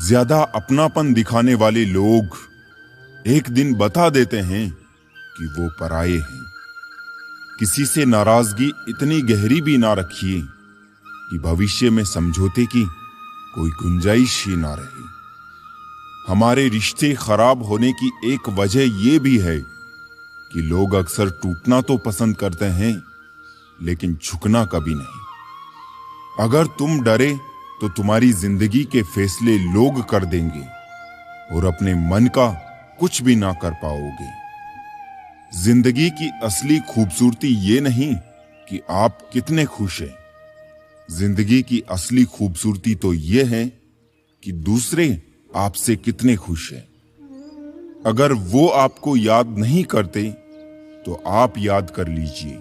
ज्यादा अपनापन दिखाने वाले लोग एक दिन बता देते हैं कि वो पराये हैं। किसी से नाराजगी इतनी गहरी भी ना रखिए कि भविष्य में समझौते की कोई गुंजाइश ही ना रहे। हमारे रिश्ते खराब होने की एक वजह यह भी है कि लोग अक्सर टूटना तो पसंद करते हैं, लेकिन झुकना कभी नहीं। अगर तुम डरे तो तुम्हारी जिंदगी के फैसले लोग कर देंगे और अपने मन का कुछ भी ना कर पाओगे। जिंदगी की असली खूबसूरती ये नहीं कि आप कितने खुश हैं। जिंदगी की असली खूबसूरती तो ये है कि दूसरे आपसे कितने खुश हैं। अगर वो आपको याद नहीं करते तो आप याद कर लीजिए।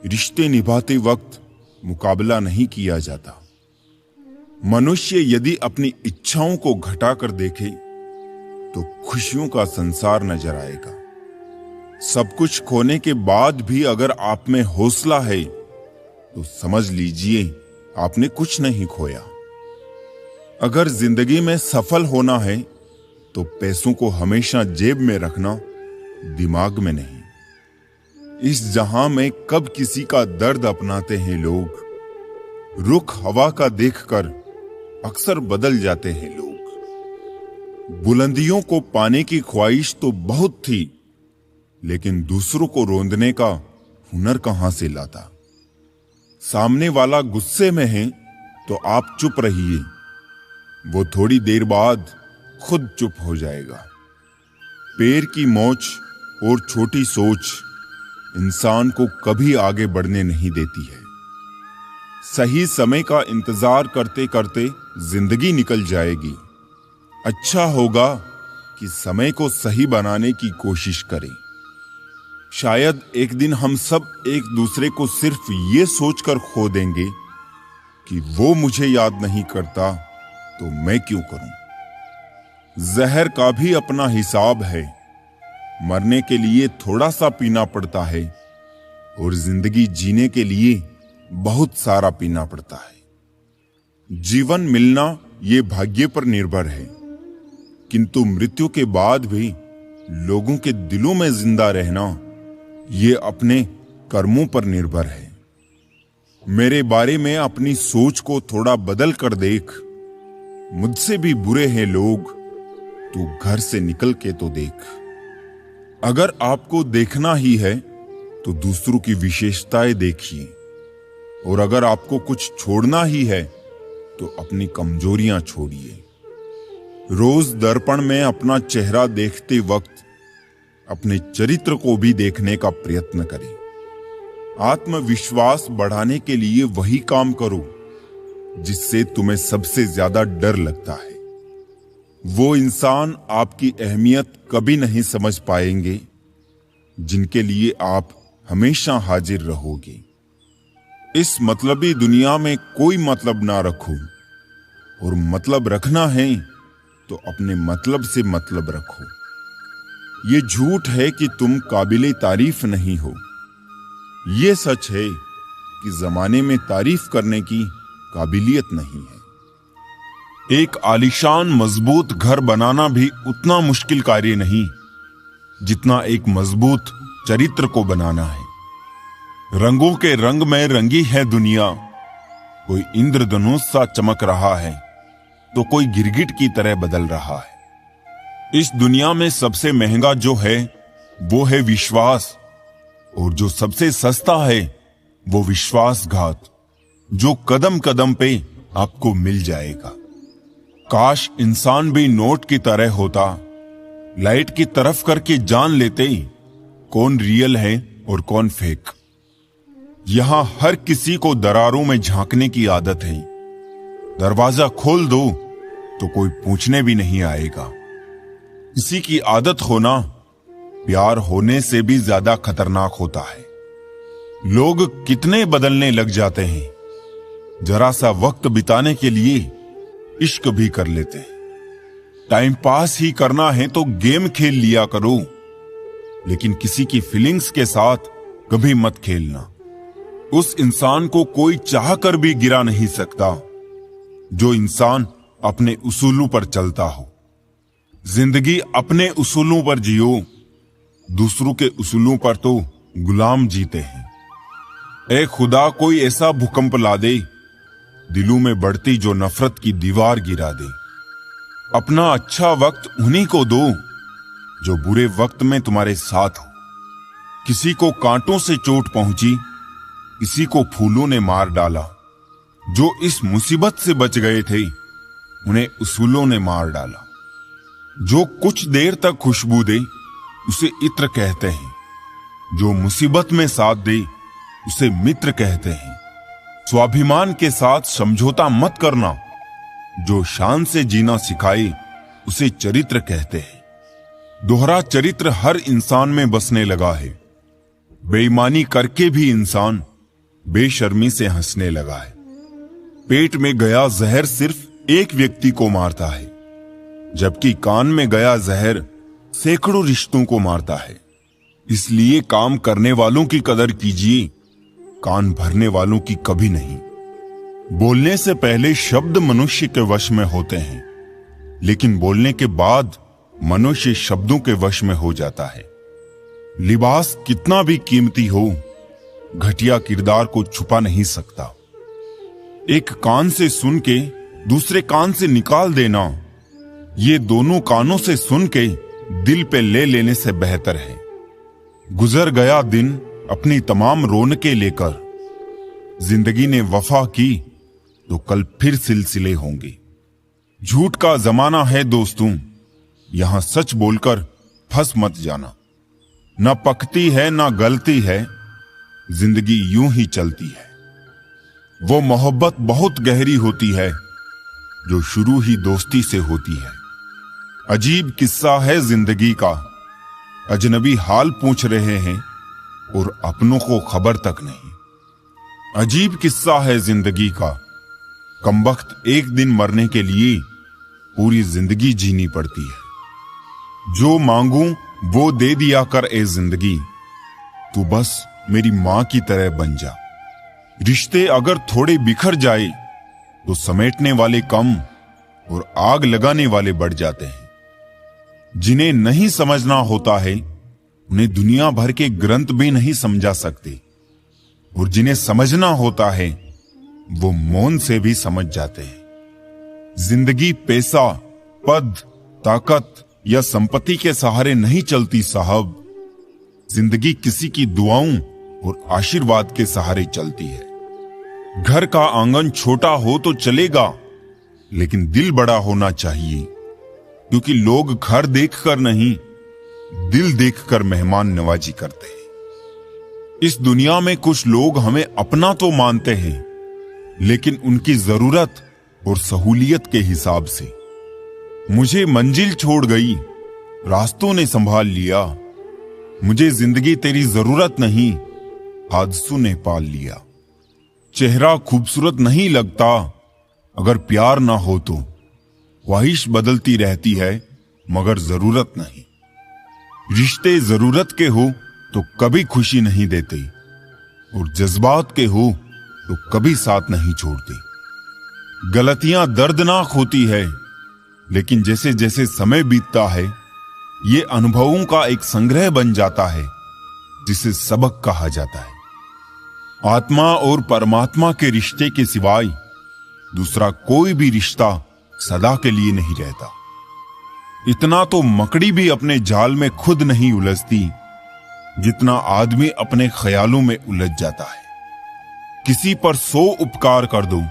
रिश्ते निभाते वक्त मुकाबला नहीं किया जाता। मनुष्य यदि अपनी इच्छाओं को घटाकर देखे तो खुशियों का संसार नजर आएगा। सब कुछ खोने के बाद भी अगर आप में हौसला है तो समझ लीजिए आपने कुछ नहीं खोया। अगर जिंदगी में सफल होना है तो पैसों को हमेशा जेब में रखना, दिमाग में नहीं। इस जहां में कब किसी का दर्द अपनाते हैं लोग, रुख हवा का देखकर अक्सर बदल जाते हैं लोग। बुलंदियों को पाने की ख्वाहिश तो बहुत थी, लेकिन दूसरों को रोंदने का हुनर कहां से लाता। सामने वाला गुस्से में है तो आप चुप रहिए, वो थोड़ी देर बाद खुद चुप हो जाएगा। पैर की मोच और छोटी सोच इंसान को कभी आगे बढ़ने नहीं देती है। सही समय का इंतजार करते करते जिंदगी निकल जाएगी। अच्छा होगा कि समय को सही बनाने की कोशिश करें। शायद एक दिन हम सब एक दूसरे को सिर्फ ये सोचकर खो देंगे कि वो मुझे याद नहीं करता तो मैं क्यों करूं। जहर का भी अपना हिसाब है। मरने के लिए थोड़ा सा पीना पड़ता है और जिंदगी जीने के लिए बहुत सारा पीना पड़ता है। जीवन मिलना ये भाग्य पर निर्भर है, किंतु मृत्यु के बाद भी लोगों के दिलों में जिंदा रहना ये अपने कर्मों पर निर्भर है। मेरे बारे में अपनी सोच को थोड़ा बदल कर देख। मुझसे भी बुरे हैं लोग, तू घर से निकल के तो देख। अगर आपको देखना ही है तो दूसरों की विशेषताएं देखिए, और अगर आपको कुछ छोड़ना ही है तो अपनी कमजोरियां छोड़िए। रोज दर्पण में अपना चेहरा देखते वक्त अपने चरित्र को भी देखने का प्रयत्न करें। आत्मविश्वास बढ़ाने के लिए वही काम करो जिससे तुम्हें सबसे ज्यादा डर लगता है। वो इंसान आपकी अहमियत कभी नहीं समझ पाएंगे जिनके लिए आप हमेशा हाजिर रहोगे। इस मतलबी दुनिया में कोई मतलब ना रखो, और मतलब रखना है तो अपने मतलब से मतलब रखो। ये झूठ है कि तुम काबिले तारीफ नहीं हो। ये सच है कि जमाने में तारीफ करने की काबिलियत नहीं है। एक आलीशान मजबूत घर बनाना भी उतना मुश्किल कार्य नहीं जितना एक मजबूत चरित्र को बनाना है। रंगों के रंग में रंगी है दुनिया। कोई इंद्रधनुष सा चमक रहा है तो कोई गिरगिट की तरह बदल रहा है। इस दुनिया में सबसे महंगा जो है वो है विश्वास, और जो सबसे सस्ता है वो विश्वासघात, जो कदम कदम पे आपको मिल जाएगा। काश इंसान भी नोट की तरह होता, लाइट की तरफ करके जान लेते कौन रियल है और कौन फेक। यहां हर किसी को दरारों में झांकने की आदत है। दरवाजा खोल दो तो कोई पूछने भी नहीं आएगा। किसी की आदत होना प्यार होने से भी ज्यादा खतरनाक होता है। लोग कितने बदलने लग जाते हैं। जरा सा वक्त बिताने के लिए इश्क भी कर लेते हैं। टाइम पास ही करना है तो गेम खेल लिया करो, लेकिन किसी की फीलिंग्स के साथ कभी मत खेलना। उस इंसान को कोई चाह कर भी गिरा नहीं सकता जो इंसान अपने उसूलों पर चलता हो। जिंदगी अपने उसूलों पर जियो, दूसरों के उसूलों पर तो गुलाम जीते हैं। ए खुदा, कोई ऐसा भूकंप ला दे, दिलों में बढ़ती जो नफरत की दीवार गिरा दे। अपना अच्छा वक्त उन्हीं को दो जो बुरे वक्त में तुम्हारे साथ हो। किसी को कांटों से चोट पहुंची, किसी को फूलों ने मार डाला। जो इस मुसीबत से बच गए थे, उन्हें उसूलों ने मार डाला। जो कुछ देर तक खुशबू दे, उसे इत्र कहते हैं। जो मुसीबत में साथ दे, उसे मित्र कहते हैं। स्वाभिमान के साथ समझौता मत करना। जो शान से जीना सिखाए, उसे चरित्र कहते हैं। दोहरा चरित्र हर इंसान में बसने लगा है। बेईमानी करके भी इंसान बेशर्मी से हंसने लगा है। पेट में गया जहर सिर्फ एक व्यक्ति को मारता है, जबकि कान में गया जहर सैकड़ों रिश्तों को मारता है। इसलिए काम करने वालों की कदर कीजिए, कान भरने वालों की कभी नहीं। बोलने से पहले शब्द मनुष्य के वश में होते हैं, लेकिन बोलने के बाद मनुष्य शब्दों के वश में हो जाता है। लिबास कितना भी कीमती हो, घटिया किरदार को छुपा नहीं सकता। एक कान से सुन के दूसरे कान से निकाल देना, ये दोनों कानों से सुन के दिल पे ले लेने से बेहतर है। गुजर गया दिन अपनी तमाम रौनकें लेकर। जिंदगी ने वफा की तो कल फिर सिलसिले होंगे। झूठ का जमाना है दोस्तों, यहां सच बोलकर फंस मत जाना। न पकती है न गलती है, जिंदगी यूं ही चलती है। वो मोहब्बत बहुत गहरी होती है जो शुरू ही दोस्ती से होती है। अजीब किस्सा है जिंदगी का, अजनबी हाल पूछ रहे हैं और अपनों को खबर तक नहीं। अजीब किस्सा है जिंदगी का, कमबख्त एक दिन मरने के लिए पूरी जिंदगी जीनी पड़ती है। जो मांगूं वो दे दिया कर ए जिंदगी, तू बस मेरी मां की तरह बन जा। रिश्ते अगर थोड़े बिखर जाए तो समेटने वाले कम और आग लगाने वाले बढ़ जाते हैं। जिन्हें नहीं समझना होता है, उन्हें दुनिया भर के ग्रंथ भी नहीं समझा सकते, और जिन्हें समझना होता है वो मौन से भी समझ जाते हैं। जिंदगी पैसा, पद, ताकत या संपत्ति के सहारे नहीं चलती साहब। जिंदगी किसी की दुआओं और आशीर्वाद के सहारे चलती है। घर का आंगन छोटा हो तो चलेगा, लेकिन दिल बड़ा होना चाहिए, क्योंकि लोग घर देखकर नहीं, दिल देखकर मेहमान नवाजी करते हैं। इस दुनिया में कुछ लोग हमें अपना तो मानते हैं, लेकिन उनकी जरूरत और सहूलियत के हिसाब से। मुझे मंजिल छोड़ गई, रास्तों ने संभाल लिया। मुझे जिंदगी तेरी जरूरत नहीं, हादसों ने पाल लिया। चेहरा खूबसूरत नहीं लगता अगर प्यार ना हो तो। ख्वाहिश बदलती रहती है मगर जरूरत नहीं। रिश्ते जरूरत के हो तो कभी खुशी नहीं देते, और जज्बात के हो तो कभी साथ नहीं छोड़ते। गलतियां दर्दनाक होती है, लेकिन जैसे जैसे समय बीतता है, ये अनुभवों का एक संग्रह बन जाता है जिसे सबक कहा जाता है। आत्मा और परमात्मा के रिश्ते के सिवाय दूसरा कोई भी रिश्ता सदा के लिए नहीं रहता। इतना तो मकड़ी भी अपने जाल में खुद नहीं उलझती जितना आदमी अपने ख्यालों में उलझ जाता है। किसी पर 100 उपकार कर दो,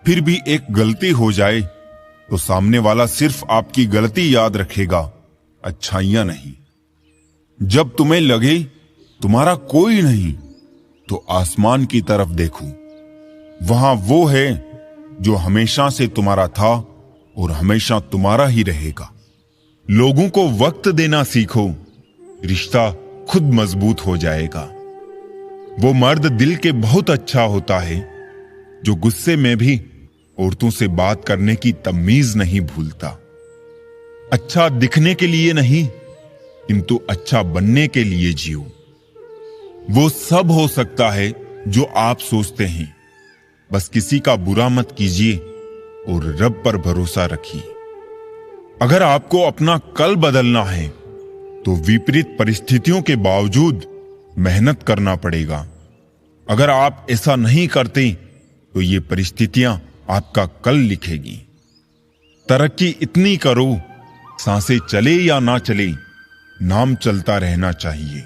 फिर भी एक गलती हो जाए तो सामने वाला सिर्फ आपकी गलती याद रखेगा, अच्छाइयां नहीं। जब तुम्हें लगे तुम्हारा कोई नहीं, तो आसमान की तरफ देखो, वहां वो है जो हमेशा से तुम्हारा था और हमेशा तुम्हारा ही रहेगा। लोगों को वक्त देना सीखो, रिश्ता खुद मजबूत हो जाएगा। वो मर्द दिल के बहुत अच्छा होता है जो गुस्से में भी औरतों से बात करने की तमीज नहीं भूलता। अच्छा दिखने के लिए नहीं, किंतु अच्छा बनने के लिए जियो। वो सब हो सकता है जो आप सोचते हैं, बस किसी का बुरा मत कीजिए और रब पर भरोसा रखिए। अगर आपको अपना कल बदलना है तो विपरीत परिस्थितियों के बावजूद मेहनत करना पड़ेगा। अगर आप ऐसा नहीं करते तो ये परिस्थितियां आपका कल लिखेगी। तरक्की इतनी करो, सांसें चले या ना चले, नाम चलता रहना चाहिए।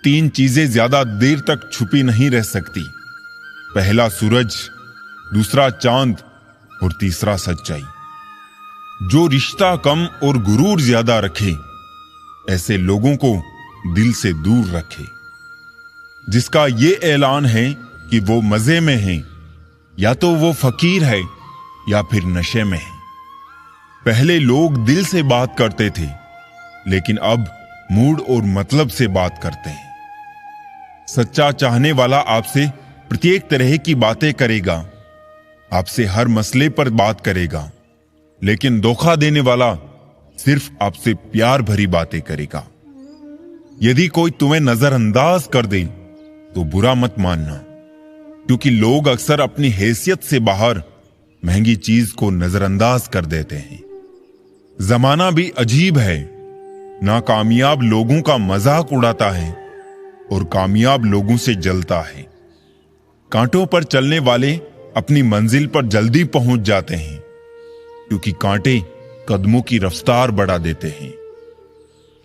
3 चीजें ज्यादा देर तक छुपी नहीं रह सकती। पहला सूरज, दूसरा चांद और तीसरा सच्चाई। जो रिश्ता कम और गुरूर ज्यादा रखे, ऐसे लोगों को दिल से दूर रखे। जिसका ये ऐलान है कि वो मजे में है, या तो वो फकीर है या फिर नशे में है। पहले लोग दिल से बात करते थे, लेकिन अब मूड और मतलब से बात करते हैं। सच्चा चाहने वाला आपसे प्रत्येक तरह की बातें करेगा, आपसे हर मसले पर बात करेगा, लेकिन धोखा देने वाला सिर्फ आपसे प्यार भरी बातें करेगा। यदि कोई तुम्हें नजरअंदाज कर दे तो बुरा मत मानना, क्योंकि लोग अक्सर अपनी हैसियत से बाहर महंगी चीज को नजरअंदाज कर देते हैं। जमाना भी अजीब है, नाकामयाब लोगों का मजाक उड़ाता है और कामयाब लोगों से जलता है। कांटों पर चलने वाले अपनी मंजिल पर जल्दी पहुंच जाते हैं, क्योंकि कांटे कदमों की रफ्तार बढ़ा देते हैं।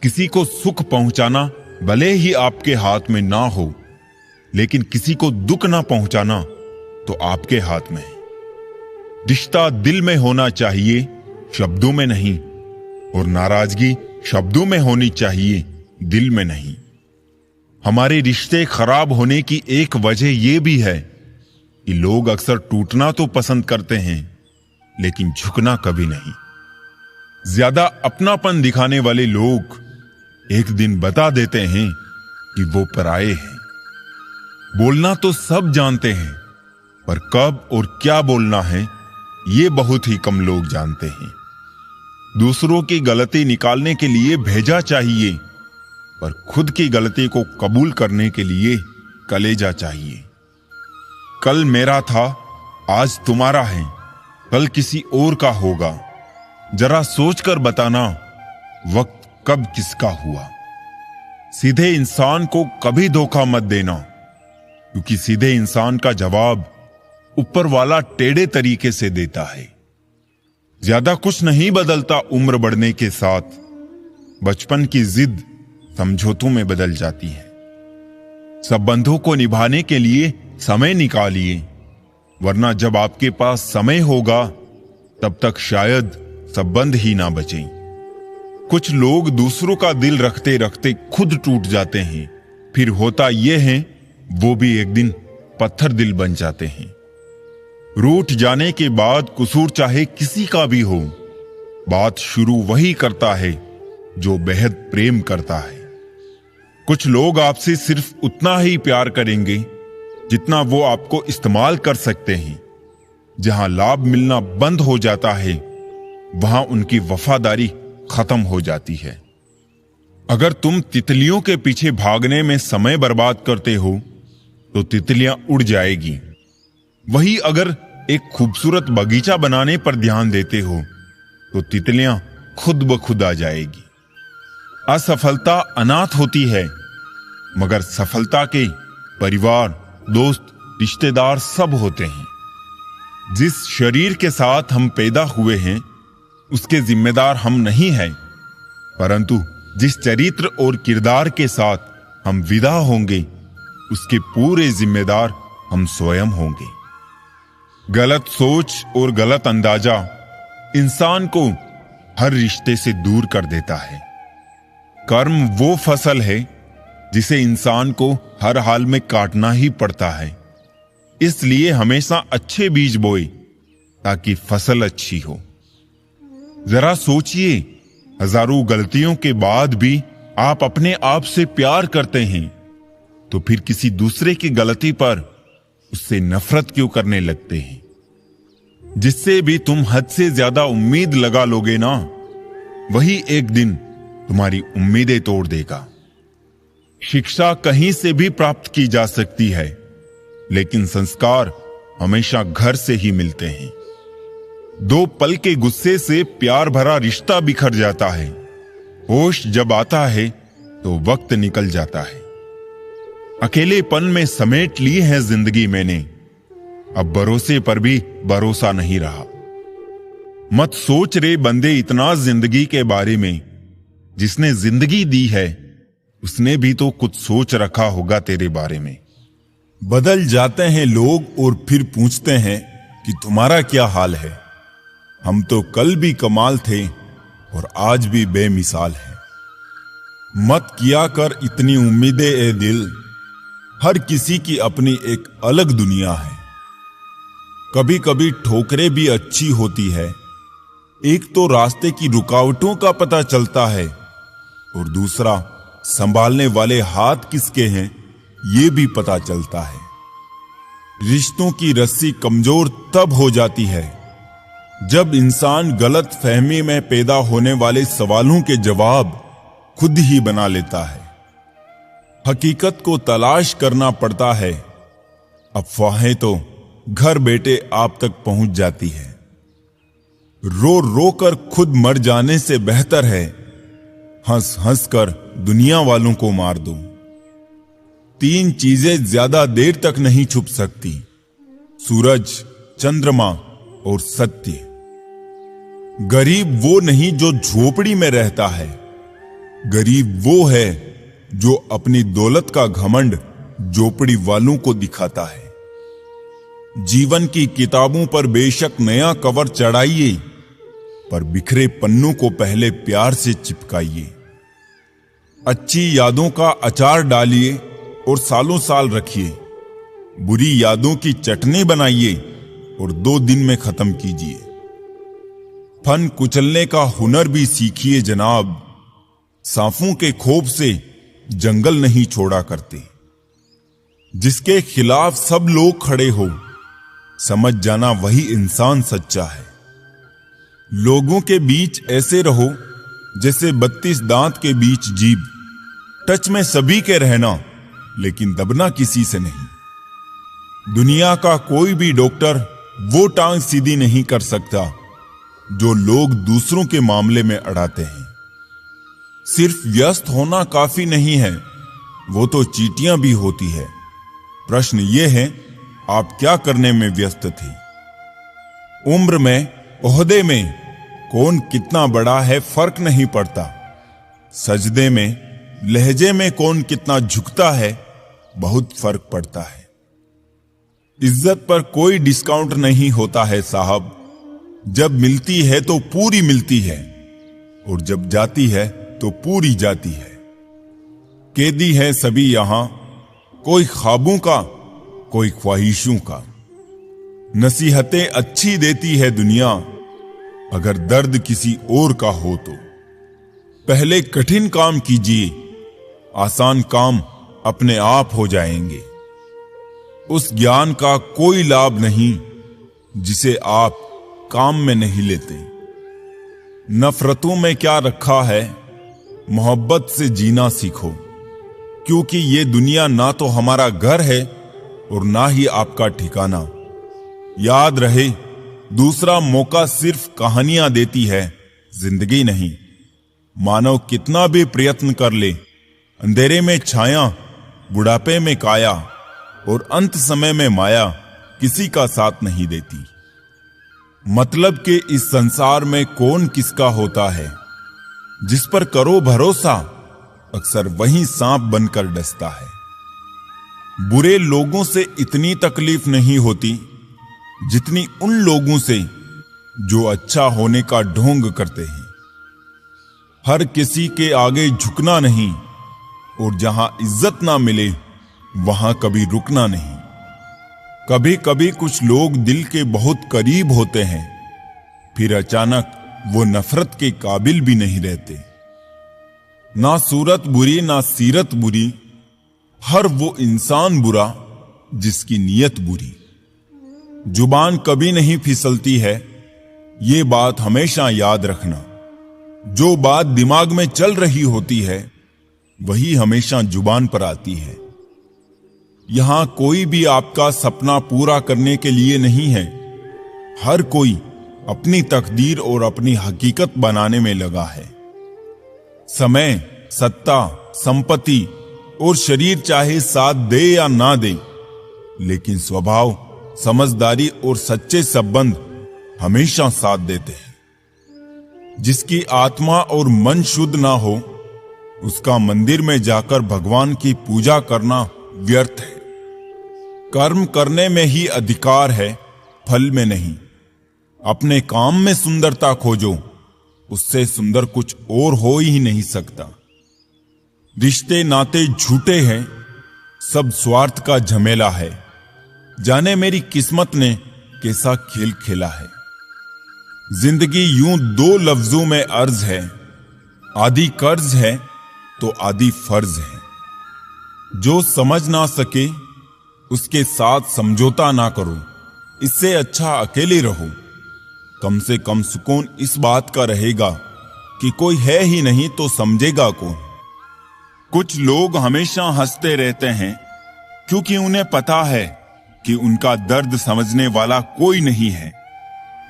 किसी को सुख पहुंचाना भले ही आपके हाथ में ना हो, लेकिन किसी को दुख ना पहुंचाना तो आपके हाथ में है। रिश्ता दिल में होना चाहिए, शब्दों में नहीं, और नाराजगी शब्दों में होनी चाहिए, दिल में नहीं। हमारे रिश्ते खराब होने की एक वजह यह भी है कि लोग अक्सर टूटना तो पसंद करते हैं, लेकिन झुकना कभी नहीं। ज्यादा अपनापन दिखाने वाले लोग एक दिन बता देते हैं कि वो पराये हैं। बोलना तो सब जानते हैं, पर कब और क्या बोलना है ये बहुत ही कम लोग जानते हैं। दूसरों की गलती निकालने के लिए भेजा चाहिए, पर खुद की गलती को कबूल करने के लिए कलेजा चाहिए। कल मेरा था, आज तुम्हारा है, कल किसी और का होगा। जरा सोचकर बताना, वक्त कब किसका हुआ। सीधे इंसान को कभी धोखा मत देना, क्योंकि सीधे इंसान का जवाब ऊपर वाला टेढ़े तरीके से देता है। ज्यादा कुछ नहीं बदलता उम्र बढ़ने के साथ। बचपन की जिद समझौतों में बदल जाती है। संबंधों को निभाने के लिए समय निकालिए, वरना जब आपके पास समय होगा तब तक शायद संबंध ही ना बचे। कुछ लोग दूसरों का दिल रखते रखते खुद टूट जाते हैं, फिर होता यह है वो भी एक दिन पत्थर दिल बन जाते हैं। रूठ जाने के बाद कसूर चाहे किसी का भी हो, बात शुरू वही करता है जो बेहद प्रेम करता है। कुछ लोग आपसे सिर्फ उतना ही प्यार करेंगे जितना वो आपको इस्तेमाल कर सकते हैं। जहां लाभ मिलना बंद हो जाता है, वहां उनकी वफादारी खत्म हो जाती है। अगर तुम तितलियों के पीछे भागने में समय बर्बाद करते हो तो तितलियां उड़ जाएगी। वही अगर एक खूबसूरत बगीचा बनाने पर ध्यान देते हो तो तितलियां खुद ब खुद आ जाएगी। असफलता अनाथ होती है, मगर सफलता के परिवार, दोस्त, रिश्तेदार सब होते हैं। जिस शरीर के साथ हम पैदा हुए हैं उसके जिम्मेदार हम नहीं हैं, परंतु जिस चरित्र और किरदार के साथ हम विदा होंगे उसके पूरे जिम्मेदार हम स्वयं होंगे। गलत सोच और गलत अंदाजा इंसान को हर रिश्ते से दूर कर देता है। कर्म वो फसल है जिसे इंसान को हर हाल में काटना ही पड़ता है। इसलिए हमेशा अच्छे बीज बोए ताकि फसल अच्छी हो। जरा सोचिए, हजारों गलतियों के बाद भी आप अपने आप से प्यार करते हैं, तो फिर किसी दूसरे की गलती पर उससे नफरत क्यों करने लगते हैं? जिससे भी तुम हद से ज्यादा उम्मीद लगा लोगे ना, वही एक दिन तुम्हारी उम्मीदें तोड़ देगा। शिक्षा कहीं से भी प्राप्त की जा सकती है, लेकिन संस्कार हमेशा घर से ही मिलते हैं। दो पल के गुस्से से प्यार भरा रिश्ता बिखर जाता है। होश जब आता है तो वक्त निकल जाता है। अकेलेपन में समेट ली है जिंदगी मैंने, अब भरोसे पर भी भरोसा नहीं रहा। मत सोच रे बंदे इतना जिंदगी के बारे में, जिसने जिंदगी दी है उसने भी तो कुछ सोच रखा होगा तेरे बारे में। बदल जाते हैं लोग और फिर पूछते हैं कि तुम्हारा क्या हाल है। हम तो कल भी कमाल थे और आज भी बेमिसाल हैं। मत किया कर इतनी उम्मीदें ए दिल, हर किसी की अपनी एक अलग दुनिया है। कभी कभी ठोकरें भी अच्छी होती है। एक तो रास्ते की रुकावटों का पता चलता है और दूसरा संभालने वाले हाथ किसके हैं ये भी पता चलता है। रिश्तों की रस्सी कमजोर तब हो जाती है जब इंसान गलत फहमी में पैदा होने वाले सवालों के जवाब खुद ही बना लेता है। हकीकत को तलाश करना पड़ता है, अफवाहें तो घर बैठे आप तक पहुंच जाती है। रो रो कर खुद मर जाने से बेहतर है हंस हंस कर दुनिया वालों को मार दो। तीन चीजें ज्यादा देर तक नहीं छुप सकती, सूरज, चंद्रमा और सत्य। गरीब वो नहीं जो झोपड़ी में रहता है, गरीब वो है जो अपनी दौलत का घमंड झोपड़ी वालों को दिखाता है। जीवन की किताबों पर बेशक नया कवर चढ़ाइए, पर बिखरे पन्नों को पहले प्यार से चिपकाइए। अच्छी यादों का अचार डालिए और सालों साल रखिए। बुरी यादों की चटनी बनाइए और 2 दिन में खत्म कीजिए। फन कुचलने का हुनर भी सीखिए जनाब, सांपों के खौफ से जंगल नहीं छोड़ा करते। जिसके खिलाफ सब लोग खड़े हो, समझ जाना वही इंसान सच्चा है। लोगों के बीच ऐसे रहो जैसे 32 दांत के बीच जीभ, टच में सभी के रहना लेकिन दबना किसी से नहीं। दुनिया का कोई भी डॉक्टर वो टांग सीधी नहीं कर सकता जो लोग दूसरों के मामले में अड़ाते हैं। सिर्फ व्यस्त होना काफी नहीं है, वो तो चींटियां भी होती है। प्रश्न ये है, आप क्या करने में व्यस्त थे? उम्र में, ओहदे में कौन कितना बड़ा है फर्क नहीं पड़ता। सजदे में, लहजे में कौन कितना झुकता है बहुत फर्क पड़ता है। इज्जत पर कोई डिस्काउंट नहीं होता है साहब। जब मिलती है तो पूरी मिलती है और जब जाती है तो पूरी जाती है। कैदी है सभी यहां, कोई ख्वाबों का, कोई ख्वाहिशों का। नसीहतें अच्छी देती है दुनिया, अगर दर्द किसी और का हो तो। पहले कठिन काम कीजिए, आसान काम अपने आप हो जाएंगे। उस ज्ञान का कोई लाभ नहीं जिसे आप काम में नहीं लेते। नफरतों में क्या रखा है, मोहब्बत से जीना सीखो, क्योंकि ये दुनिया ना तो हमारा घर है और ना ही आपका ठिकाना। याद रहे, दूसरा मौका सिर्फ कहानियां देती है, जिंदगी नहीं। मानव कितना भी प्रयत्न कर ले, अंधेरे में छाया, बुढ़ापे में काया और अंत समय में माया किसी का साथ नहीं देती। मतलब कि इस संसार में कौन किसका होता है, जिस पर करो भरोसा अक्सर वही सांप बनकर डसता है। बुरे लोगों से इतनी तकलीफ नहीं होती जितनी उन लोगों से जो अच्छा होने का ढोंग करते हैं। हर किसी के आगे झुकना नहीं और जहां इज्जत ना मिले वहां कभी रुकना नहीं। कभी कभी कुछ लोग दिल के बहुत करीब होते हैं, फिर अचानक वो नफरत के काबिल भी नहीं रहते। ना सूरत बुरी ना सीरत बुरी, हर वो इंसान बुरा जिसकी नीयत बुरी। जुबान कभी नहीं फिसलती है, ये बात हमेशा याद रखना। जो बात दिमाग में चल रही होती है वही हमेशा जुबान पर आती है। यहां कोई भी आपका सपना पूरा करने के लिए नहीं है, हर कोई अपनी तकदीर और अपनी हकीकत बनाने में लगा है। समय, सत्ता, संपत्ति और शरीर चाहे साथ दे या ना दे, लेकिन स्वभाव, समझदारी और सच्चे संबंध हमेशा साथ देते हैं। जिसकी आत्मा और मन शुद्ध ना हो, उसका मंदिर में जाकर भगवान की पूजा करना व्यर्थ है। कर्म करने में ही अधिकार है, फल में नहीं। अपने काम में सुंदरता खोजो, उससे सुंदर कुछ और हो ही नहीं सकता। रिश्ते नाते झूठे हैं, सब स्वार्थ का झमेला है। जाने मेरी किस्मत ने कैसा खेल खेला है। जिंदगी यूं दो लफ्जों में अर्ज है, आधी कर्ज है तो आधी फर्ज है। जो समझ ना सके उसके साथ समझौता ना करो, इससे अच्छा अकेले रहो। कम से कम सुकून इस बात का रहेगा कि कोई है ही नहीं तो समझेगा कौन। कुछ लोग हमेशा हंसते रहते हैं क्योंकि उन्हें पता है कि उनका दर्द समझने वाला कोई नहीं है।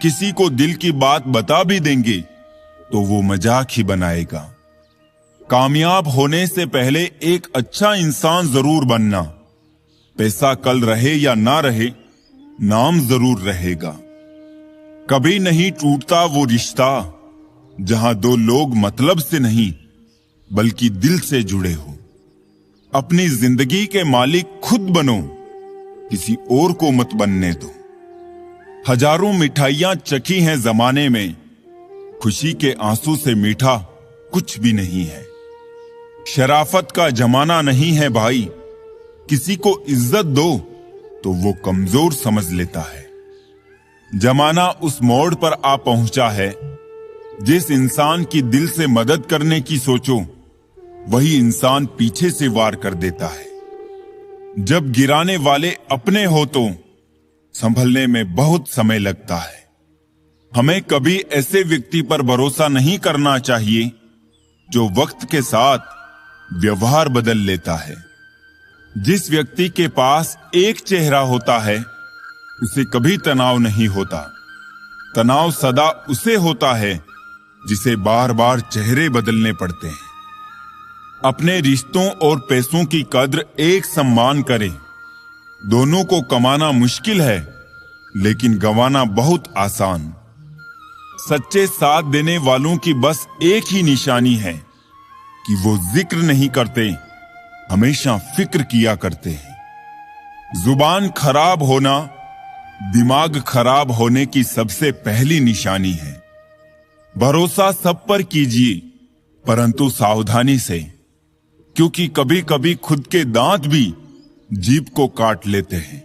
किसी को दिल की बात बता भी देंगे तो वो मजाक ही बनाएगा। कामयाब होने से पहले एक अच्छा इंसान जरूर बनना। पैसा कल रहे या ना रहे, नाम जरूर रहेगा। कभी नहीं टूटता वो रिश्ता जहां दो लोग मतलब से नहीं बल्कि दिल से जुड़े हो। अपनी जिंदगी के मालिक खुद बनो, किसी और को मत बनने दो। हजारों मिठाइयां चखी हैं जमाने में, खुशी के आंसू से मीठा कुछ भी नहीं है। शराफत का जमाना नहीं है भाई, किसी को इज्जत दो तो वो कमजोर समझ लेता है। जमाना उस मोड़ पर आ पहुंचा है, जिस इंसान की दिल से मदद करने की सोचो वही इंसान पीछे से वार कर देता है। जब गिराने वाले अपने हो तो संभलने में बहुत समय लगता है। हमें कभी ऐसे व्यक्ति पर भरोसा नहीं करना चाहिए जो वक्त के साथ व्यवहार बदल लेता है। जिस व्यक्ति के पास एक चेहरा होता है उसे कभी तनाव नहीं होता। तनाव सदा उसे होता है जिसे बार बार चेहरे बदलने पड़ते हैं। अपने रिश्तों और पैसों की कद्र एक समान करें। दोनों को कमाना मुश्किल है लेकिन गंवाना बहुत आसान। सच्चे साथ देने वालों की बस एक ही निशानी है कि वो जिक्र नहीं करते, हमेशा फिक्र किया करते हैं। जुबान खराब होना दिमाग खराब होने की सबसे पहली निशानी है। भरोसा सब पर कीजिए परंतु सावधानी से, क्योंकि कभी कभी खुद के दांत भी जीभ को काट लेते हैं।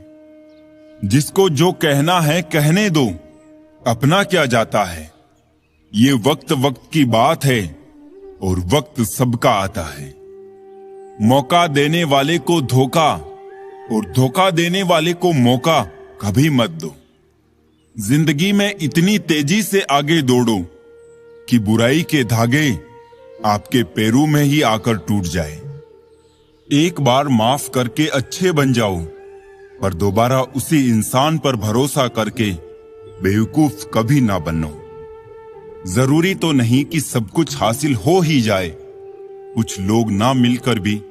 जिसको जो कहना है कहने दो, अपना क्या जाता है। ये वक्त वक्त की बात है और वक्त सबका आता है। मौका देने वाले को धोखा और धोखा देने वाले को मौका कभी मत दो। जिंदगी में इतनी तेजी से आगे दौड़ो कि बुराई के धागे आपके पैरों में ही आकर टूट जाए। एक बार माफ करके अच्छे बन जाओ, पर दोबारा उसी इंसान पर भरोसा करके बेवकूफ कभी ना बनो। जरूरी तो नहीं कि सब कुछ हासिल हो ही जाए। कुछ लोग ना मिलकर भी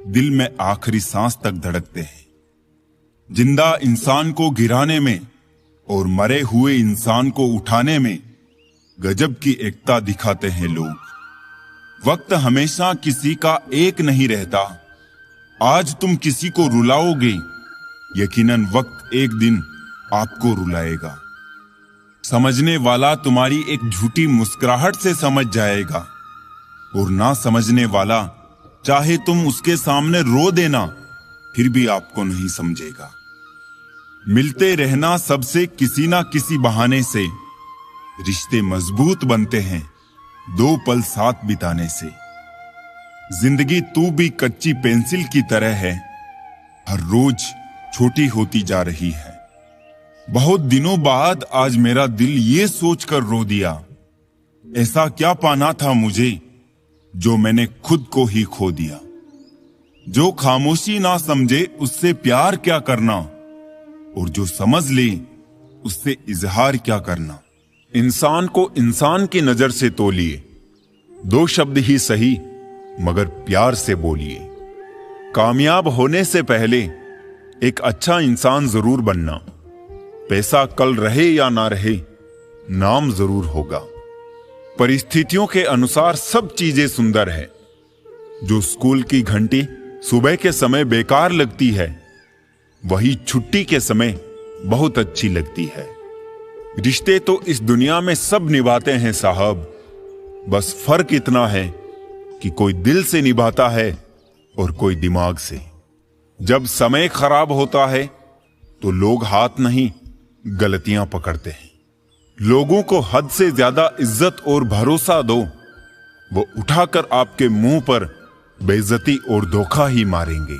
दिल में आखिरी सांस तक धड़कते हैं। जिंदा इंसान को गिराने में और मरे हुए इंसान को उठाने में गजब की एकता दिखाते हैं लोग। वक्त हमेशा किसी का एक नहीं रहता। आज तुम किसी को रुलाओगे, यकीनन वक्त एक दिन आपको रुलाएगा। समझने वाला तुम्हारी एक झूठी मुस्कुराहट से समझ जाएगा और ना समझने वाला चाहे तुम उसके सामने रो देना फिर भी आपको नहीं समझेगा। मिलते रहना सबसे किसी ना किसी बहाने से। रिश्ते मजबूत बनते हैं दो पल साथ बिताने से। जिंदगी तू भी कच्ची पेंसिल की तरह है, हर रोज छोटी होती जा रही है। बहुत दिनों बाद आज मेरा दिल ये सोचकर रो दिया, ऐसा क्या पाना था मुझे जो मैंने खुद को ही खो दिया। जो खामोशी ना समझे उससे प्यार क्या करना, और जो समझ ले उससे इजहार क्या करना। इंसान को इंसान की नजर से तोलिए। 2 शब्द ही सही मगर प्यार से बोलिए। कामयाब होने से पहले एक अच्छा इंसान जरूर बनना। पैसा कल रहे या ना रहे, नाम जरूर होगा। परिस्थितियों के अनुसार सब चीजें सुंदर है। जो स्कूल की घंटी सुबह के समय बेकार लगती है, वही छुट्टी के समय बहुत अच्छी लगती है। रिश्ते तो इस दुनिया में सब निभाते हैं साहब, बस फर्क इतना है कि कोई दिल से निभाता है और कोई दिमाग से। जब समय खराब होता है तो लोग हाथ नहीं गलतियां पकड़ते हैं। लोगों को हद से ज्यादा इज्जत और भरोसा दो, वो उठाकर आपके मुंह पर बेइज्जती और धोखा ही मारेंगे।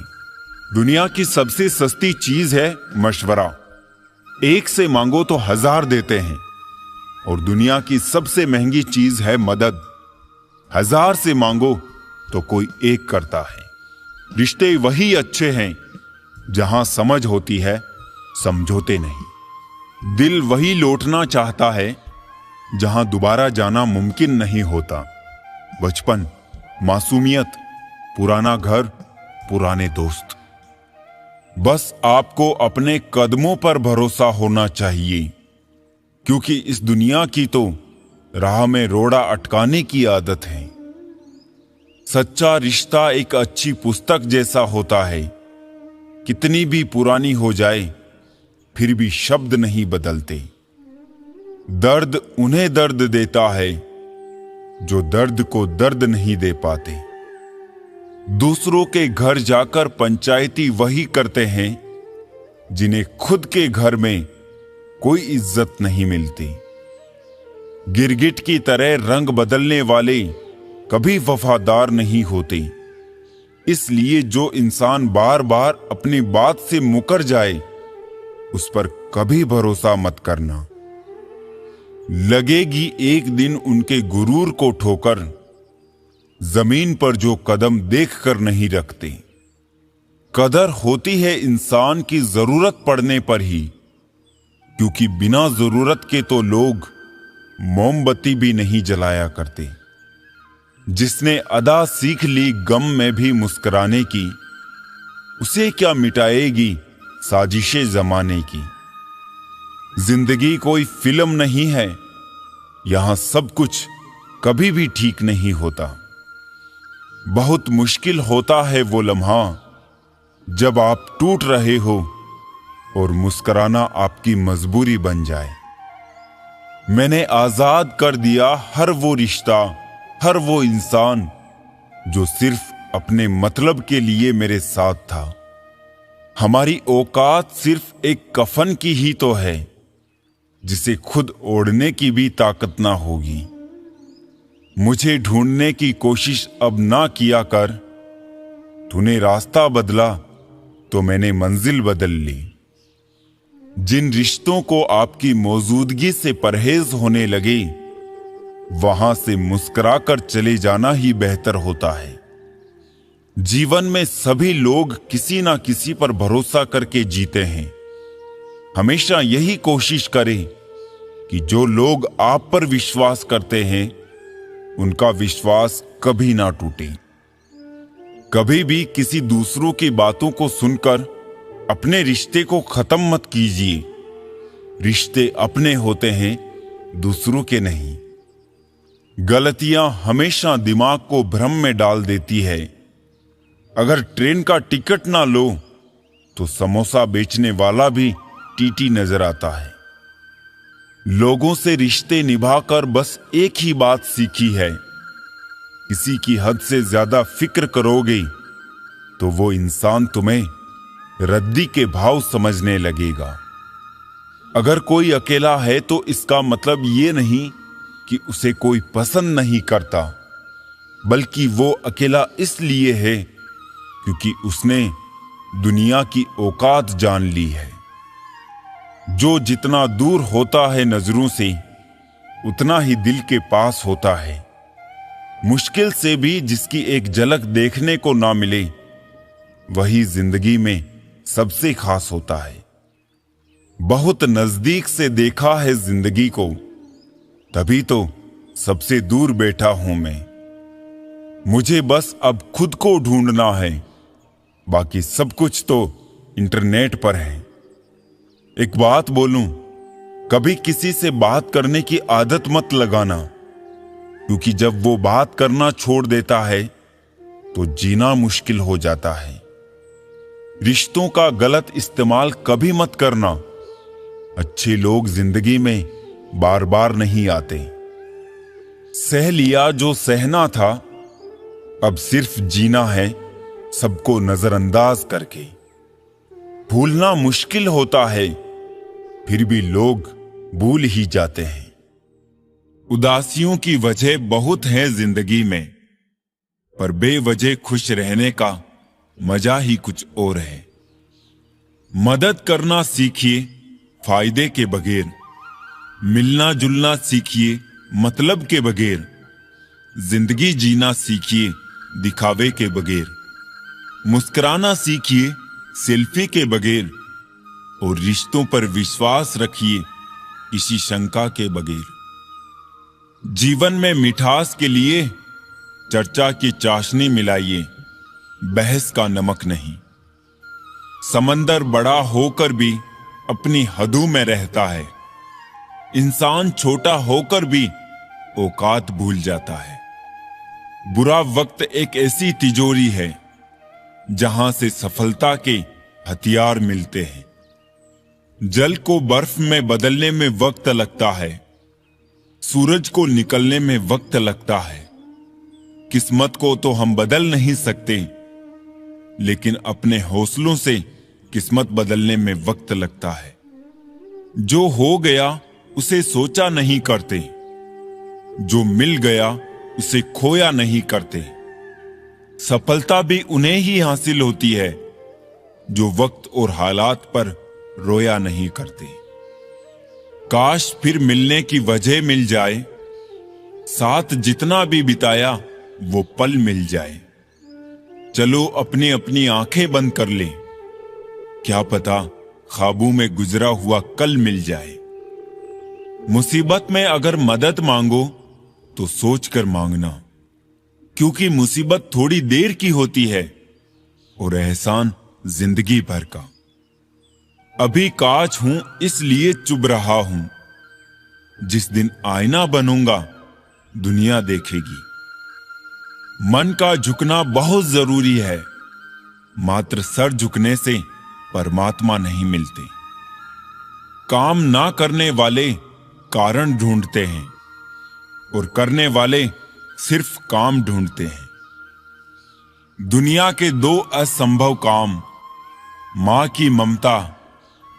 दुनिया की सबसे सस्ती चीज है मशवरा। 1 से मांगो तो 1000 देते हैं। और दुनिया की सबसे महंगी चीज है मदद। 1000 से मांगो तो कोई 1 करता है। रिश्ते वही अच्छे हैं जहां समझ होती है, समझौते नहीं। दिल वही लौटना चाहता है जहां दोबारा जाना मुमकिन नहीं होता। बचपन, मासूमियत, पुराना घर, पुराने दोस्त। बस आपको अपने कदमों पर भरोसा होना चाहिए, क्योंकि इस दुनिया की तो राह में रोड़ा अटकाने की आदत है। सच्चा रिश्ता एक अच्छी पुस्तक जैसा होता है। कितनी भी पुरानी हो जाए फिर भी शब्द नहीं बदलते। दर्द उन्हें दर्द देता है जो दर्द को दर्द नहीं दे पाते। दूसरों के घर जाकर पंचायती वही करते हैं जिन्हें खुद के घर में कोई इज्जत नहीं मिलती। गिरगिट की तरह रंग बदलने वाले कभी वफादार नहीं होते। इसलिए जो इंसान बार बार अपनी बात से मुकर जाए, उस पर कभी भरोसा मत करना। लगेगी एक दिन उनके गुरूर को ठोकर, जमीन पर जो कदम देखकर नहीं रखते। कदर होती है इंसान की जरूरत पड़ने पर ही, क्योंकि बिना जरूरत के तो लोग मोमबत्ती भी नहीं जलाया करते। जिसने अदा सीख ली गम में भी मुस्कुराने की, उसे क्या मिटाएगी साजिशें जमाने की। जिंदगी कोई फिल्म नहीं है, यहां सब कुछ कभी भी ठीक नहीं होता। बहुत मुश्किल होता है वो लम्हा जब आप टूट रहे हो और मुस्कुराना आपकी मजबूरी बन जाए। मैंने आजाद कर दिया हर वो रिश्ता, हर वो इंसान जो सिर्फ अपने मतलब के लिए मेरे साथ था। हमारी औकात सिर्फ एक कफन की ही तो है, जिसे खुद ओढ़ने की भी ताकत ना होगी। मुझे ढूंढने की कोशिश अब ना किया कर। तूने रास्ता बदला तो मैंने मंजिल बदल ली। जिन रिश्तों को आपकी मौजूदगी से परहेज होने लगे, वहां से मुस्कुराकर चले जाना ही बेहतर होता है। जीवन में सभी लोग किसी ना किसी पर भरोसा करके जीते हैं। हमेशा यही कोशिश करें कि जो लोग आप पर विश्वास करते हैं, उनका विश्वास कभी ना टूटे। कभी भी किसी दूसरों की बातों को सुनकर अपने रिश्ते को खत्म मत कीजिए। रिश्ते अपने होते हैं, दूसरों के नहीं। गलतियां हमेशा दिमाग को भ्रम में डाल देती है। अगर ट्रेन का टिकट ना लो तो समोसा बेचने वाला भी टीटी नजर आता है। लोगों से रिश्ते निभाकर बस एक ही बात सीखी है, किसी की हद से ज्यादा फिक्र करोगे तो वो इंसान तुम्हें रद्दी के भाव समझने लगेगा। अगर कोई अकेला है तो इसका मतलब ये नहीं कि उसे कोई पसंद नहीं करता, बल्कि वो अकेला इसलिए है क्योंकि उसने दुनिया की औकात जान ली है। जो जितना दूर होता है नजरों से, उतना ही दिल के पास होता है। मुश्किल से भी जिसकी एक झलक देखने को ना मिले, वही जिंदगी में सबसे खास होता है। बहुत नजदीक से देखा है जिंदगी को, तभी तो सबसे दूर बैठा हूं मैं। मुझे बस अब खुद को ढूंढना है, बाकी सब कुछ तो इंटरनेट पर है। एक बात बोलूं, कभी किसी से बात करने की आदत मत लगाना, क्योंकि जब वो बात करना छोड़ देता है तो जीना मुश्किल हो जाता है। रिश्तों का गलत इस्तेमाल कभी मत करना। अच्छे लोग जिंदगी में बार बार नहीं आते। सह लिया जो सहना था, अब सिर्फ जीना है सबको नजरअंदाज करके। भूलना मुश्किल होता है, फिर भी लोग भूल ही जाते हैं। उदासियों की वजह बहुत है जिंदगी में, पर बेवजह खुश रहने का मजा ही कुछ और है। मदद करना सीखिए फायदे के बगैर, मिलना जुलना सीखिए मतलब के बगैर, जिंदगी जीना सीखिए दिखावे के बगैर, मुस्कुराना सीखिए सेल्फी के बगैर, और रिश्तों पर विश्वास रखिए किसी शंका के बगैर। जीवन में मिठास के लिए चर्चा की चाशनी मिलाइए, बहस का नमक नहीं। समंदर बड़ा होकर भी अपनी हदों में रहता है, इंसान छोटा होकर भी औकात भूल जाता है। बुरा वक्त एक ऐसी तिजोरी है जहां से सफलता के हथियार मिलते हैं। जल को बर्फ में बदलने में वक्त लगता है, सूरज को निकलने में वक्त लगता है। किस्मत को तो हम बदल नहीं सकते, लेकिन अपने हौसलों से किस्मत बदलने में वक्त लगता है। जो हो गया उसे सोचा नहीं करते, जो मिल गया उसे खोया नहीं करते। सफलता भी उन्हें ही हासिल होती है जो वक्त और हालात पर रोया नहीं करते। काश फिर मिलने की वजह मिल जाए, साथ जितना भी बिताया वो पल मिल जाए। चलो अपनी अपनी आंखें बंद कर ले, क्या पता ख्वाबों में गुजरा हुआ कल मिल जाए। मुसीबत में अगर मदद मांगो तो सोच कर मांगना, क्योंकि मुसीबत थोड़ी देर की होती है और एहसान जिंदगी भर का। अभी कांच हूं इसलिए चुभ रहा हूं, जिस दिन आईना बनूंगा दुनिया देखेगी। मन का झुकना बहुत जरूरी है, मात्र सर झुकने से परमात्मा नहीं मिलते। काम ना करने वाले कारण ढूंढते हैं और करने वाले सिर्फ काम ढूंढते हैं। दुनिया के दो असंभव काम, मां की ममता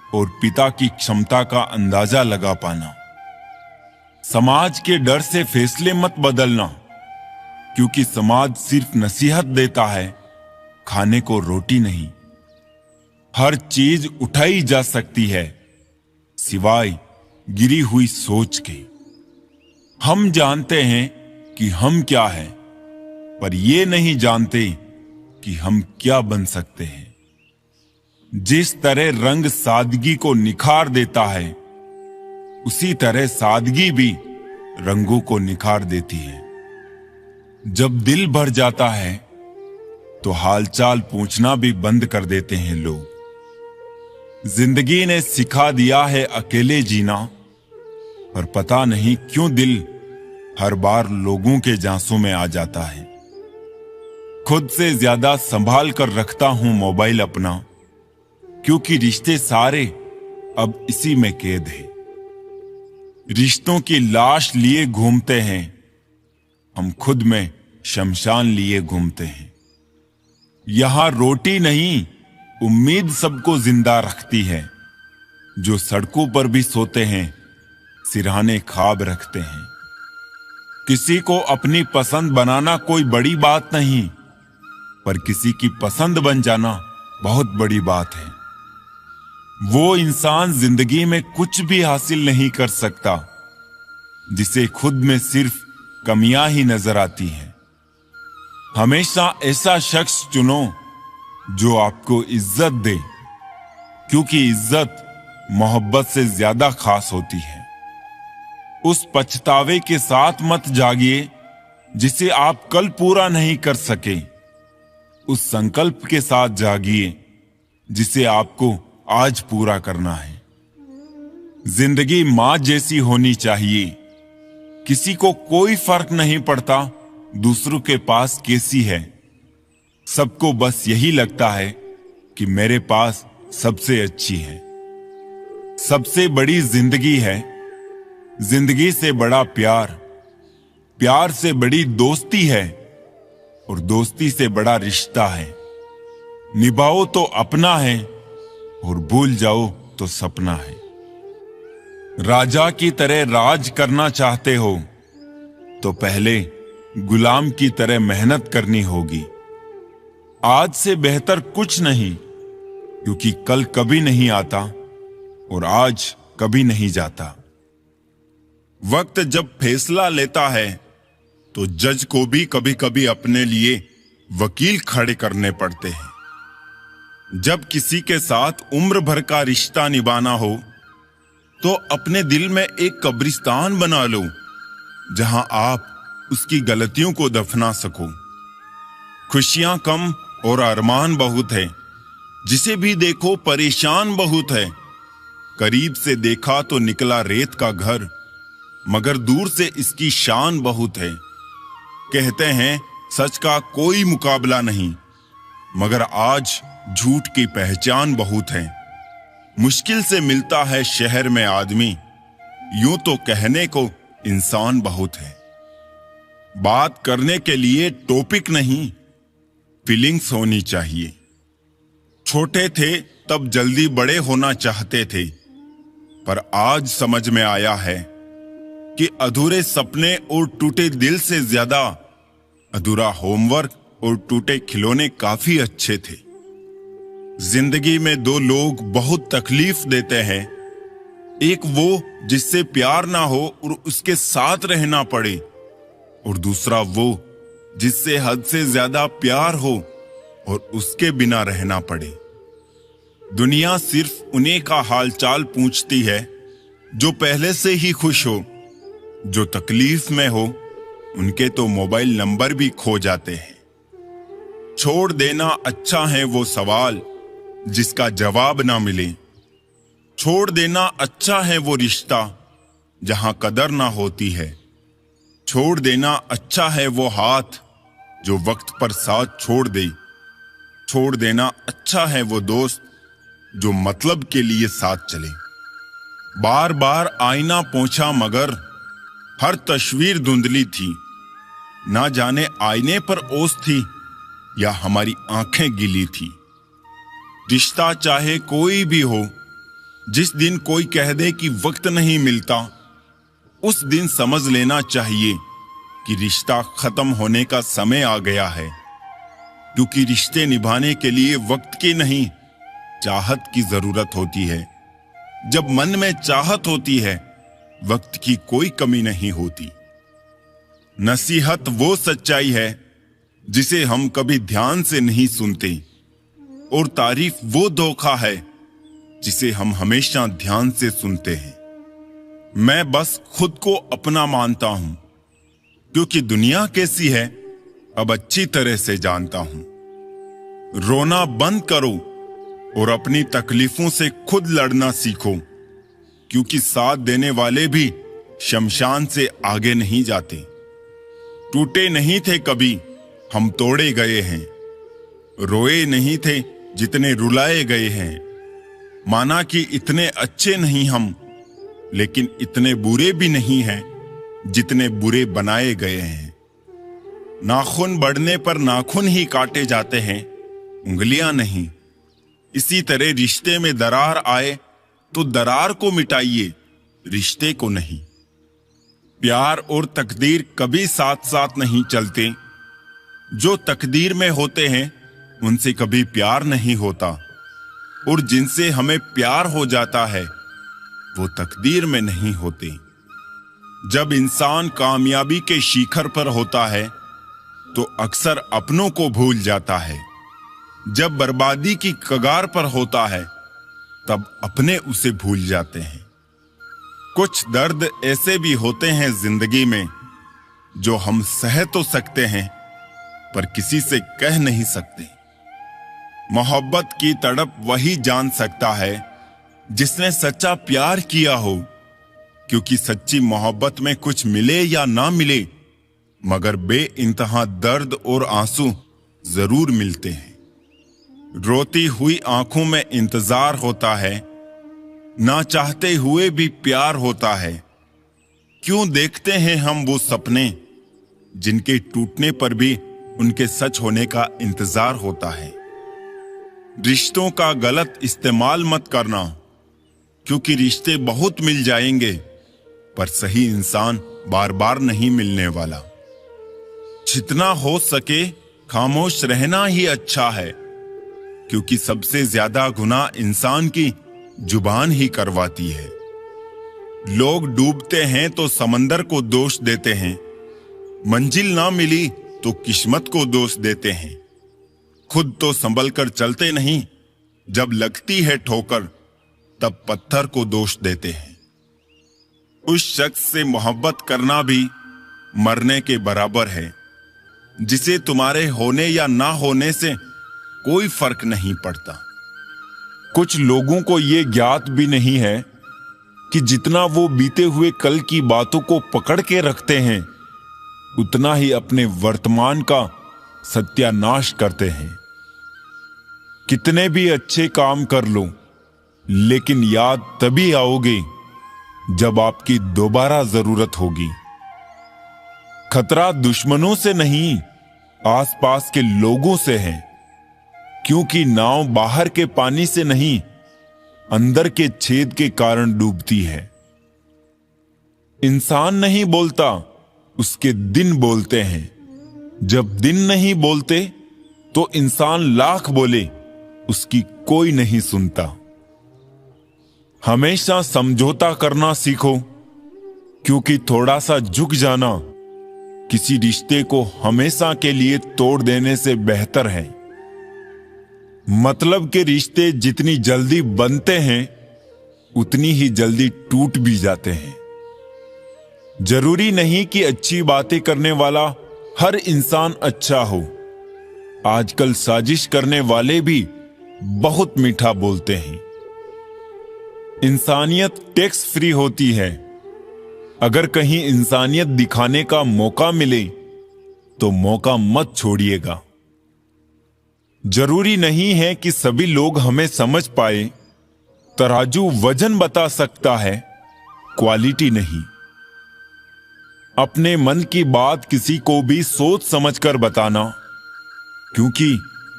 और पिता की क्षमता का अंदाजा लगा पाना। समाज के डर से फैसले मत बदलना, क्योंकि समाज सिर्फ नसीहत देता है, खाने को रोटी नहीं। हर चीज उठाई जा सकती है सिवाय गिरी हुई सोच के। हम जानते हैं कि हम क्या हैं, पर ये नहीं जानते कि हम क्या बन सकते हैं। जिस तरह रंग सादगी को निखार देता है, उसी तरह सादगी भी रंगों को निखार देती है। जब दिल भर जाता है तो हालचाल पूछना भी बंद कर देते हैं लोग। जिंदगी ने सिखा दिया है अकेले जीना, पर पता नहीं क्यों दिल हर बार लोगों के जांसों में आ जाता है। खुद से ज्यादा संभाल कर रखता हूं मोबाइल अपना, क्योंकि रिश्ते सारे अब इसी में कैद है। रिश्तों की लाश लिए घूमते हैं, हम खुद में शमशान लिए घूमते हैं। यहां रोटी नहीं उम्मीद सबको जिंदा रखती है। जो सड़कों पर भी सोते हैं सिरहाने ख्वाब रखते हैं। किसी को अपनी पसंद बनाना कोई बड़ी बात नहीं, पर किसी की पसंद बन जाना बहुत बड़ी बात है। वो इंसान जिंदगी में कुछ भी हासिल नहीं कर सकता जिसे खुद में सिर्फ कमियां ही नजर आती हैं। हमेशा ऐसा शख्स चुनो जो आपको इज्जत दे, क्योंकि इज्जत मोहब्बत से ज्यादा खास होती है। उस पछतावे के साथ मत जागिए जिसे आप कल पूरा नहीं कर सके। उस संकल्प के साथ जागिए जिसे आपको आज पूरा करना है। जिंदगी मां जैसी होनी चाहिए। किसी को कोई फर्क नहीं पड़ता दूसरों के पास कैसी है। सबको बस यही लगता है कि मेरे पास सबसे अच्छी है। सबसे बड़ी जिंदगी है। जिंदगी से बड़ा प्यार, प्यार से बड़ी दोस्ती है और दोस्ती से बड़ा रिश्ता है। निभाओ तो अपना है और भूल जाओ तो सपना है। राजा की तरह राज करना चाहते हो तो पहले गुलाम की तरह मेहनत करनी होगी। आज से बेहतर कुछ नहीं, क्योंकि कल कभी नहीं आता और आज कभी नहीं जाता। वक्त जब फैसला लेता है तो जज को भी कभी कभी अपने लिए वकील खड़े करने पड़ते हैं। जब किसी के साथ उम्र भर का रिश्ता निभाना हो तो अपने दिल में एक कब्रिस्तान बना लो जहां आप उसकी गलतियों को दफना सको। खुशियां कम और अरमान बहुत है। जिसे भी देखो परेशान बहुत है। करीब से देखा तो निकला रेत का घर, मगर दूर से इसकी शान बहुत है। कहते हैं सच का कोई मुकाबला नहीं, मगर आज झूठ की पहचान बहुत है। मुश्किल से मिलता है शहर में आदमी, यूं तो कहने को इंसान बहुत है। बात करने के लिए टॉपिक नहीं, फीलिंग्स होनी चाहिए। छोटे थे तब जल्दी बड़े होना चाहते थे, पर आज समझ में आया है कि अधूरे सपने और टूटे दिल से ज्यादा अधूरा होमवर्क और टूटे खिलौने काफी अच्छे थे। जिंदगी में दो लोग बहुत तकलीफ देते हैं। एक वो जिससे प्यार ना हो और उसके साथ रहना पड़े, और दूसरा वो जिससे हद से ज्यादा प्यार हो और उसके बिना रहना पड़े। दुनिया सिर्फ उन्हीं का हालचाल पूछती है जो पहले से ही खुश हो। जो तकलीफ में हो उनके तो मोबाइल नंबर भी खो जाते हैं। छोड़ देना अच्छा है वो सवाल जिसका जवाब ना मिले। छोड़ देना अच्छा है वो रिश्ता जहां कदर ना होती है। छोड़ देना अच्छा है वो हाथ जो वक्त पर साथ छोड़ दे। छोड़ देना अच्छा है वो दोस्त जो मतलब के लिए साथ चले। बार बार आईना पोंछा मगर हर तस्वीर धुंधली थी। ना जाने आईने पर ओस थी या हमारी आंखें गीली थी। रिश्ता चाहे कोई भी हो, जिस दिन कोई कह दे कि वक्त नहीं मिलता, उस दिन समझ लेना चाहिए कि रिश्ता खत्म होने का समय आ गया है। क्योंकि रिश्ते निभाने के लिए वक्त की नहीं, चाहत की जरूरत होती है। जब मन में चाहत होती है, वक्त की कोई कमी नहीं होती। नसीहत वो सच्चाई है जिसे हम कभी ध्यान से नहीं सुनते, और तारीफ वो धोखा है जिसे हम हमेशा ध्यान से सुनते हैं। मैं बस खुद को अपना मानता हूं, क्योंकि दुनिया कैसी है अब अच्छी तरह से जानता हूं। रोना बंद करो और अपनी तकलीफों से खुद लड़ना सीखो, क्योंकि साथ देने वाले भी शमशान से आगे नहीं जाते। टूटे नहीं थे कभी, हम तोड़े गए हैं। रोए नहीं थे जितने रुलाए गए हैं। माना कि इतने अच्छे नहीं हम, लेकिन इतने बुरे भी नहीं हैं जितने बुरे बनाए गए हैं। नाखून बढ़ने पर नाखून ही काटे जाते हैं, उंगलियां नहीं। इसी तरह रिश्ते में दरार आए तो दरार को मिटाइए, रिश्ते को नहीं। प्यार और तकदीर कभी साथ साथ नहीं चलते। जो तकदीर में होते हैं उनसे कभी प्यार नहीं होता, और जिनसे हमें प्यार हो जाता है वो तकदीर में नहीं होते। जब इंसान कामयाबी के शिखर पर होता है तो अक्सर अपनों को भूल जाता है। जब बर्बादी की कगार पर होता है तब अपने उसे भूल जाते हैं। कुछ दर्द ऐसे भी होते हैं जिंदगी में जो हम सह तो सकते हैं पर किसी से कह नहीं सकते। मोहब्बत की तड़प वही जान सकता है जिसने सच्चा प्यार किया हो, क्योंकि सच्ची मोहब्बत में कुछ मिले या ना मिले मगर बेइंतहा दर्द और आंसू जरूर मिलते हैं। रोती हुई आंखों में इंतजार होता है, ना चाहते हुए भी प्यार होता है। क्यों देखते हैं हम वो सपने जिनके टूटने पर भी उनके सच होने का इंतजार होता है। रिश्तों का गलत इस्तेमाल मत करना, क्योंकि रिश्ते बहुत मिल जाएंगे पर सही इंसान बार बार नहीं मिलने वाला। जितना हो सके खामोश रहना ही अच्छा है, क्योंकि सबसे ज्यादा गुनाह इंसान की जुबान ही करवाती है। लोग डूबते हैं तो समंदर को दोष देते हैं, मंजिल ना मिली तो किस्मत को दोष देते हैं। खुद तो संभल कर चलते नहीं, जब लगती है ठोकर तब पत्थर को दोष देते हैं। उस शख्स से मोहब्बत करना भी मरने के बराबर है, जिसे तुम्हारे होने या ना होने से कोई फर्क नहीं पड़ता। कुछ लोगों को ये ज्ञात भी नहीं है कि जितना वो बीते हुए कल की बातों को पकड़ के रखते हैं उतना ही अपने वर्तमान का सत्यानाश करते हैं। कितने भी अच्छे काम कर लो, लेकिन याद तभी आओगे जब आपकी दोबारा जरूरत होगी। खतरा दुश्मनों से नहीं, आसपास के लोगों से है, क्योंकि नाव बाहर के पानी से नहीं, अंदर के छेद के कारण डूबती है। इंसान नहीं बोलता, उसके दिन बोलते हैं। जब दिन नहीं बोलते तो इंसान लाख बोले, उसकी कोई नहीं सुनता। हमेशा समझौता करना सीखो, क्योंकि थोड़ा सा झुक जाना किसी रिश्ते को हमेशा के लिए तोड़ देने से बेहतर है। मतलब के रिश्ते जितनी जल्दी बनते हैं उतनी ही जल्दी टूट भी जाते हैं। जरूरी नहीं कि अच्छी बातें करने वाला हर इंसान अच्छा हो। आजकल साजिश करने वाले भी बहुत मीठा बोलते हैं। इंसानियत टैक्स फ्री होती है। अगर कहीं इंसानियत दिखाने का मौका मिले तो मौका मत छोड़िएगा। जरूरी नहीं है कि सभी लोग हमें समझ पाए। तराजू वजन बता सकता है, क्वालिटी नहीं। अपने मन की बात किसी को भी सोच समझकर बताना, क्योंकि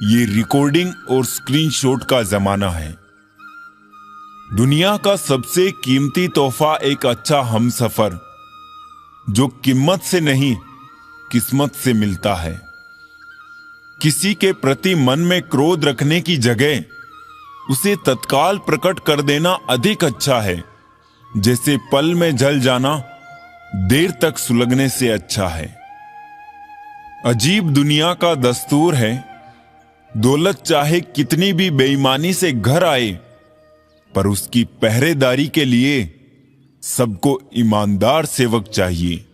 ये रिकॉर्डिंग और स्क्रीनशॉट का जमाना है। दुनिया का सबसे कीमती तोहफा एक अच्छा हमसफर, जो कीमत से नहीं किस्मत से मिलता है। किसी के प्रति मन में क्रोध रखने की जगह उसे तत्काल प्रकट कर देना अधिक अच्छा है। जैसे पल में जल जाना देर तक सुलगने से अच्छा है। अजीब दुनिया का दस्तूर है, दौलत चाहे कितनी भी बेईमानी से घर आए, पर उसकी पहरेदारी के लिए सबको ईमानदार सेवक चाहिए।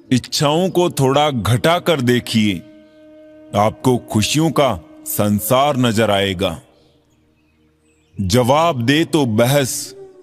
इच्छाओं को थोड़ा घटा कर देखिए, आपको खुशियों का संसार नजर आएगा। जवाब दे तो बहस,